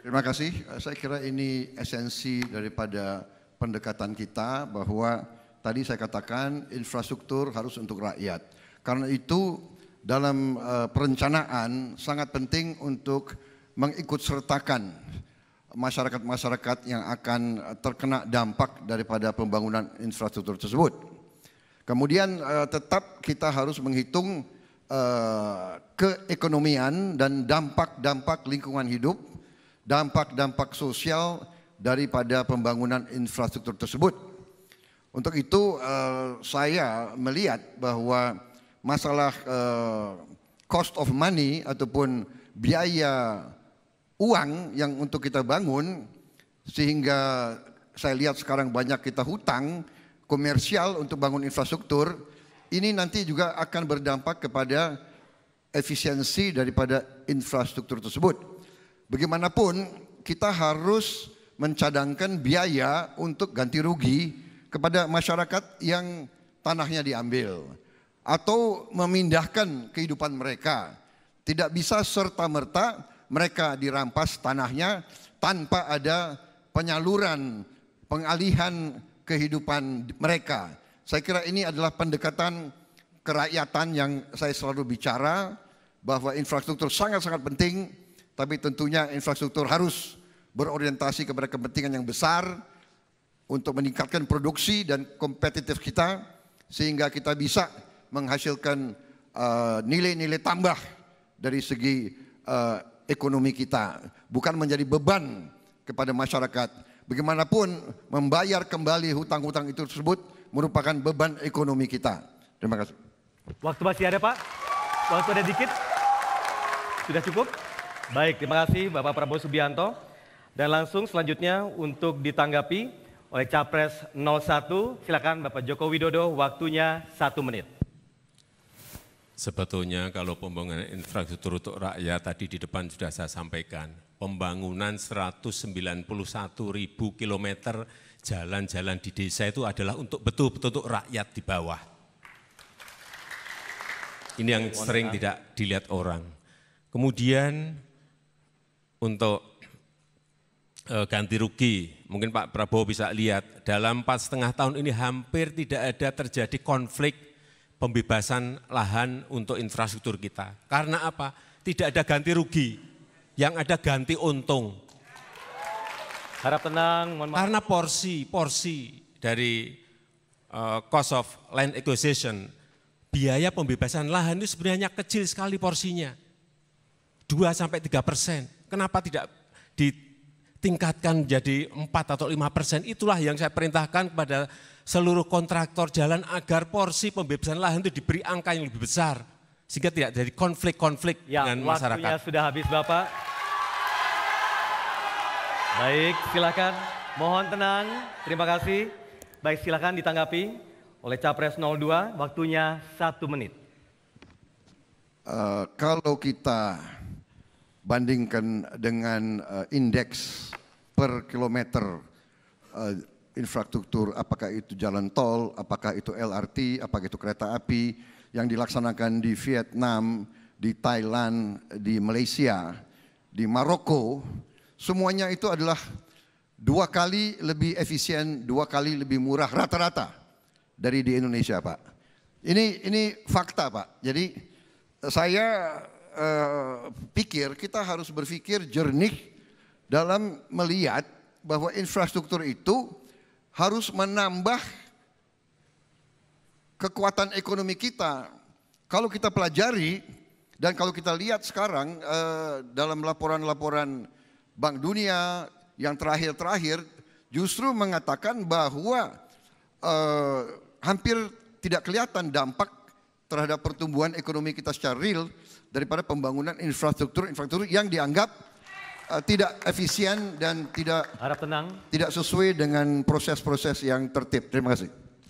Terima kasih. Saya kira ini esensi daripada pendekatan kita bahwa tadi saya katakan infrastruktur harus untuk rakyat. Karena itu dalam perencanaan sangat penting untuk mengikutsertakan masyarakat-masyarakat yang akan terkena dampak daripada pembangunan infrastruktur tersebut. Kemudian tetap kita harus menghitung keekonomian dan dampak-dampak lingkungan hidup, dampak-dampak sosial daripada pembangunan infrastruktur tersebut. Untuk itu saya melihat bahwa masalah cost of money ataupun biaya uang yang untuk kita bangun, sehingga saya lihat sekarang banyak kita hutang komersial untuk bangun infrastruktur, ini nanti juga akan berdampak kepada efisiensi daripada infrastruktur tersebut. Bagaimanapun kita harus mencadangkan biaya untuk ganti rugi kepada masyarakat yang tanahnya diambil atau memindahkan kehidupan mereka. Tidak bisa serta-merta mereka dirampas tanahnya tanpa ada penyaluran, pengalihan kehidupan mereka. Saya kira ini adalah pendekatan kerakyatan yang saya selalu bicara, bahwa infrastruktur sangat-sangat penting, tapi tentunya infrastruktur harus berorientasi kepada kepentingan yang besar untuk meningkatkan produksi dan kompetitif kita, sehingga kita bisa menghasilkan nilai-nilai tambah dari segi ekonomi kita, bukan menjadi beban kepada masyarakat. Bagaimanapun membayar kembali hutang-hutang itu tersebut merupakan beban ekonomi kita. Terima kasih. Waktu masih ada, Pak? Waktu ada dikit? Sudah cukup? Baik, terima kasih Bapak Prabowo Subianto. Dan langsung selanjutnya untuk ditanggapi oleh Capres 01, silakan Bapak Joko Widodo, waktunya 1 menit. Sebetulnya kalau pembangunan infrastruktur untuk rakyat tadi di depan sudah saya sampaikan, pembangunan 191.000 kilometer jalan-jalan di desa itu adalah untuk betul-betul untuk rakyat di bawah. Ini yang sering tidak dilihat orang. Kemudian untuk ganti rugi, mungkin Pak Prabowo bisa lihat dalam 4,5 tahun ini hampir tidak ada terjadi konflik pembebasan lahan untuk infrastruktur kita. Karena apa? Tidak ada ganti rugi, yang ada ganti untung. Harap tenang, mohon maaf. Karena porsi dari cost of land acquisition, biaya pembebasan lahan itu sebenarnya kecil sekali porsinya. 2-3%. Kenapa tidak ditingkatkan jadi 4 atau 5%? Itulah yang saya perintahkan kepada seluruh kontraktor jalan agar porsi pembebasan lahan itu diberi angka yang lebih besar, sehingga tidak jadi konflik-konflik dengan masyarakat. Waktunya sudah habis, Bapak. Baik, silakan. Mohon tenang, terima kasih. Baik, silakan ditanggapi oleh Capres 02, waktunya 1 menit. Kalau kita bandingkan dengan indeks per kilometer infrastruktur, apakah itu jalan tol, apakah itu LRT, apakah itu kereta api yang dilaksanakan di Vietnam, di Thailand, di Malaysia, di Maroko, semuanya itu adalah 2 kali lebih efisien, 2 kali lebih murah rata-rata dari di Indonesia, Pak. Ini fakta, Pak. Jadi saya pikir kita harus berpikir jernih dalam melihat bahwa infrastruktur itu harus menambah kekuatan ekonomi kita. Kalau kita pelajari dan kalau kita lihat sekarang dalam laporan-laporan Bank Dunia yang terakhir-terakhir justru mengatakan bahwa hampir tidak kelihatan dampak terhadap pertumbuhan ekonomi kita secara real daripada pembangunan infrastruktur yang dianggap tidak efisien dan tidak harap tenang, tidak sesuai dengan proses-proses yang tertib. Terima kasih.